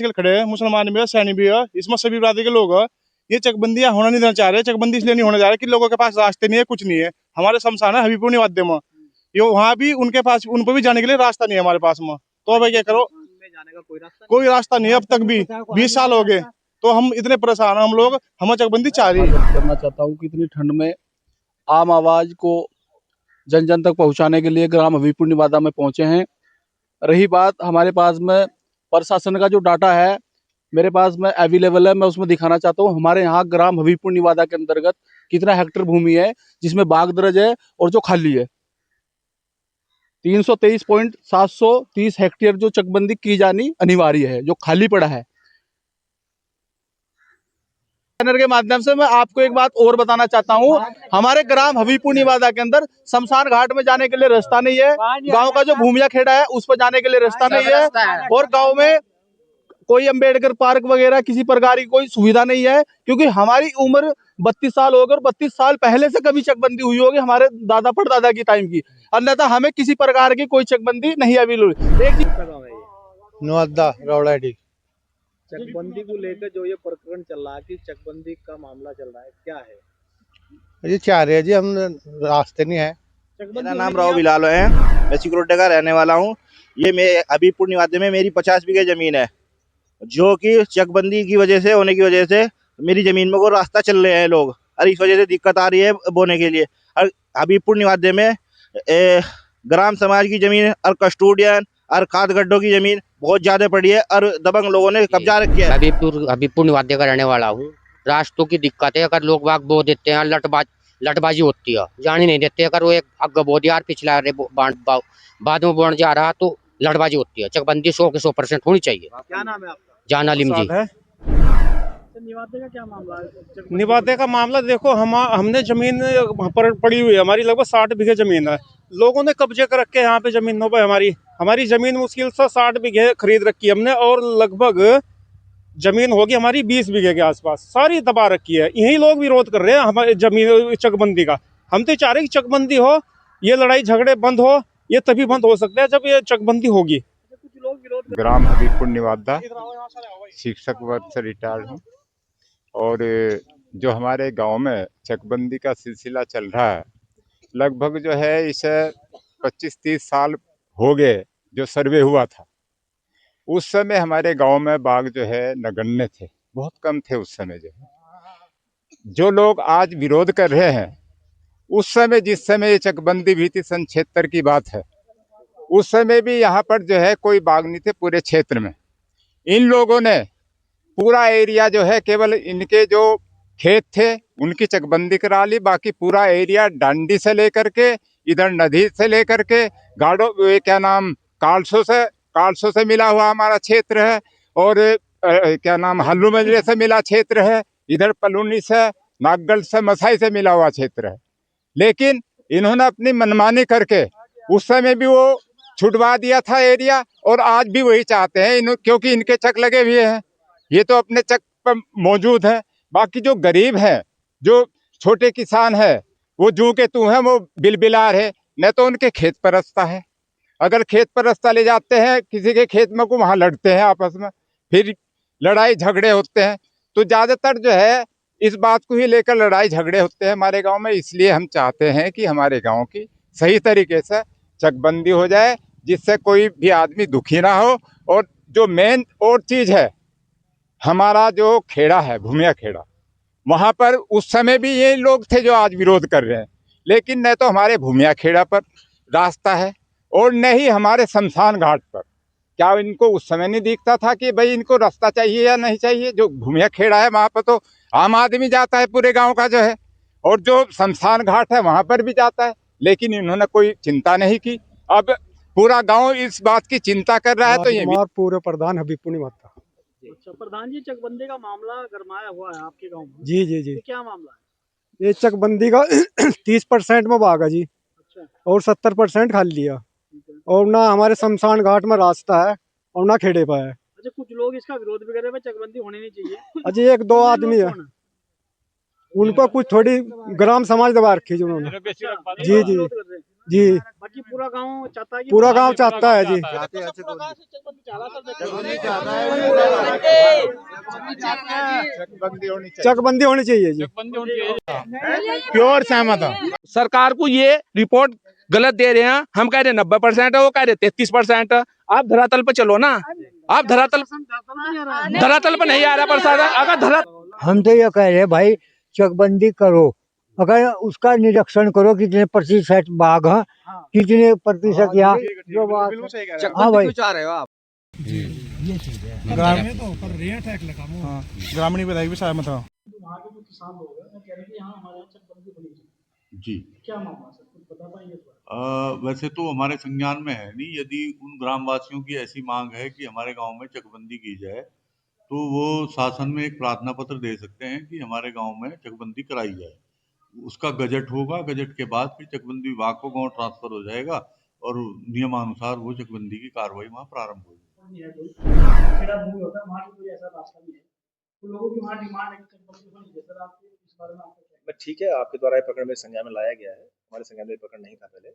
आजकल खड़े हैं, मुसलमान भी है, सैनी भी है, इसमें सभी बिरादरी के लोग हैं। ये चकबंदियां होना नहीं देना चाह रहे। चकबंदी इसलिए नहीं होने जा रहे कि लोगों के पास रास्ते नहीं है, कुछ नहीं है। हमारे शमशान है हबीबपुर निवाद्य में, ये वहाँ भी उनके पास, उनको भी जाने के लिए रास्ता नहीं है हमारे पास में। तो भाई क्या करो, कोई रास्ता नहीं है अब तक भी, 20 साल हो गए। तो हम इतने परेशान हैं हम लोग, हमें चकबंदी चाह रही है। करना चाहता हूँ कि इतनी ठंड में आम आवाज को जन जन तक पहुंचाने के लिए ग्राम हबीबपुर निवादा में पहुंचे हैं। रही बात हमारे पास में प्रशासन का जो डाटा है मेरे पास में अवेलेबल है, मैं उसमें दिखाना चाहता हूँ। हमारे यहाँ ग्राम हबीबपुर निवादा के अंतर्गत कितना हेक्टेयर भूमि है जिसमें बाग दर्ज है और जो खाली है। 323.730 हेक्टेयर जो चकबंदी की जानी अनिवार्य है, जो खाली पड़ा है। के माध्यम से मैं आपको एक बात और बताना चाहता हूँ, हमारे ग्राम हबीबपुर निवादा के अंदर शमशान घाट में जाने के लिए रास्ता नहीं है। गांव का जो भूमिया खेड़ा है उस पर जाने के लिए रास्ता नहीं है, और गांव में कोई अंबेडकर पार्क वगैरह किसी प्रकार की कोई सुविधा नहीं है, क्योंकि हमारी उम्र 32 साल हो गई और 32 साल पहले से कभी चकबंदी हुई होगी हमारे दादा परदादा की टाइम की, अन्यथा हमें किसी प्रकार की कोई चकबंदी नहीं अवेलेबल। एक नवादा रौड़ाडी। चकबंदी को लेकर जो ये प्रकरण चल रहा है कि चकबंदी का मामला चल रहा है, क्या है? ये चाह रहे हैं जी, हम रास्ते नहीं है। मेरा नाम राव बिलाल है, मैं सिकुलटे का रहने वाला हूँ। ये मैं हबीबपुर निवादे में मेरी 50 बीघे जमीन है, जो कि चकबंदी की वजह से होने की वजह से मेरी जमीन में वो रास्ता चल रहे हैं लोग, और इस वजह से दिक्कत आ रही है बोने के लिए। और हबीबपुर निवादे में ग्राम समाज की जमीन और कस्टोडियन और खाद गड्ढों की जमीन बहुत ज्यादा पड़ी है और दबंग लोगों ने कब्जा रखा है। हबीबपुर निवादे का रहने वाला हूँ। रास्तों की दिक्कत है, अगर लोग बाग बो देते हैं, लटबाजी होती है, जाने नहीं देते। अगर वो एक अग बो दिया पिछला बाद में बोन जा रहा तो लटबाजी होती है। चकबंदी 100 के 100% होनी चाहिए। क्या नाम है आपका? जान अलीम जी। निवादे का क्या मामला है? निवादे का मामला देखो, हमने जमीन पर पड़ी हुई है, हमारी लगभग 60 बीघे जमीन है। लोगों ने कब्जे कर रखे यहाँ पे जमीनों पे। हमारी जमीन मुश्किल से 60 बीघे खरीद रखी है हमने, और लगभग जमीन होगी हमारी 20 बीघे के आसपास, सारी दबा रखी है। यही लोग विरोध कर रहे हैं हमारे जमीन चकबंदी का। हम तो चाह रहे हैं कि चकबंदी हो, ये लड़ाई झगड़े बंद हो। ये तभी बंद हो सकते हैं जब ये चकबंदी होगी। कुछ लोग विरोध ग्राम हबीबपुर निवादा शिक्षक वर्ग से रिटायर्ड हूँ, और जो हमारे गांव में चकबंदी का सिलसिला चल रहा है, लगभग जो है इसे 25-30 साल हो गए। जो सर्वे हुआ था उस समय हमारे गांव में बाघ जो है नगण्य थे, बहुत कम थे उस समय। जो लोग आज विरोध कर रहे हैं, उस समय जिस समय ये चकबंदी भी थी, सन 76 की बात है, उस समय भी यहाँ पर जो है कोई बाघ नहीं थे पूरे क्षेत्र में। इन लोगों ने पूरा एरिया जो है, केवल इनके जो खेत थे उनकी चकबंदी करा ली, बाकी पूरा एरिया डांडी से लेकर के इधर नदी से लेकर के गाड़ो क्या नाम कालसो से मिला हुआ हमारा क्षेत्र है, और क्या नाम हल्लू मंजरे से मिला क्षेत्र है, इधर पलूनी से नागगढ़ से मसाई से मिला हुआ क्षेत्र है। लेकिन इन्होंने अपनी मनमानी करके उस समय भी वो छुटवा दिया था एरिया, और आज भी वही चाहते हैं क्योंकि इनके चक लगे हुए हैं, ये तो अपने चक पर मौजूद है। बाकी जो गरीब है, जो छोटे किसान है, वो जू के तू है, वो बिलबिलार है, न तो उनके खेत पर रास्ता है। अगर खेत पर रास्ता ले जाते हैं किसी के खेत में को, वहाँ लड़ते हैं आपस में, फिर लड़ाई झगड़े होते हैं। तो ज़्यादातर जो है इस बात को ही लेकर लड़ाई झगड़े होते हैं हमारे गांव में। इसलिए हम चाहते हैं कि हमारे गांव की सही तरीके से चकबंदी हो जाए, जिससे कोई भी आदमी दुखी ना हो। और जो मेन और चीज़ है, हमारा जो खेड़ा है भूमिया खेड़ा, वहाँ पर उस समय भी ये लोग थे जो आज विरोध कर रहे हैं, लेकिन न तो हमारे भूमिया खेड़ा पर रास्ता है और न ही हमारे शमशान घाट पर। क्या इनको उस समय नहीं दिखता था कि भाई इनको रास्ता चाहिए या नहीं चाहिए? जो भूमिया खेड़ा है वहाँ पर तो आम आदमी जाता है पूरे गांव का जो है, और जो शमशान घाट है वहाँ पर भी जाता है, लेकिन इन्होंने कोई चिंता नहीं की। अब पूरा गांव इस बात की चिंता कर रहा है। तो ये पूरे प्रधान हबीबपुर निवादा। अच्छा प्रधान जी, चकबंदी का मामला गरमाया हुआ है आपके गांव में? जी जी जी। तो क्या मामला है? ये चकबंदी का 30% में भागा जी। अच्छा। और 70% खाली लिया, और ना हमारे शमशान घाट में रास्ता है और ना खेड़े पर है। अच्छा, कुछ लोग इसका विरोध भी कर रहे हैं, चकबंदी होनी नहीं चाहिए। अजय 1-2 आदमी है, उन पर कुछ थोड़ी ग्राम समाज दबा रखी जी उन्होंने। जी जी। जी बाकी पूरा गांव चाहता है कि पूरा गांव चाहता है जी। चकबंदी होनी चाहिए। चकबंदी होनी चाहिए जी। प्योर सहमत है। सरकार को ये रिपोर्ट गलत दे रहे हैं, हम कह रहे 90% है, वो कह रहे 33%। आप धरातल पे चलो ना, आप धरातल पे नहीं आ रहा प्रशासन। अगर धरातल हम तो ये कह रहे हैं भाई चकबंदी करो, अगर उसका निरीक्षण करो कितने प्रतिशत बाघ हैं, कितने प्रतिशत यहाँ जो बात। हाँ भाई ग्रामीण विधायक भी सहमत है। जी वैसे तो हमारे संज्ञान में है नहीं। यदि उन ग्रामवासियों की ऐसी मांग है कि हमारे गांव में चकबंदी की जाए तो वो शासन में एक प्रार्थना पत्र दे सकते हैं कि हमारे गांव में चकबंदी कराई जाए। उसका गजट होगा, गजट के बाद फिर चकबंदी विभाग को गांव ट्रांसफर हो जाएगा और नियमानुसार वो चकबंदी की कार्रवाई वहाँ प्रारंभ होगी। ठीक है, आपके द्वारा ये प्रकरण में संज्ञान में लाया गया है। हमारे संज्ञान में ये प्रकरण नहीं था पहले,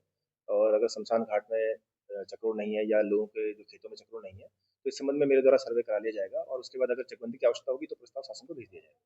और अगर शमशान घाट में चक्रोड़ नहीं है या लोगों के जो खेतों में चक्रोड़ नहीं है, तो इस संबंध में मेरे द्वारा सर्वे करा लिया जाएगा और उसके बाद अगर चकबंदी की आवश्यकता होगी तो प्रस्ताव शासन को भेज दिया जाएगा।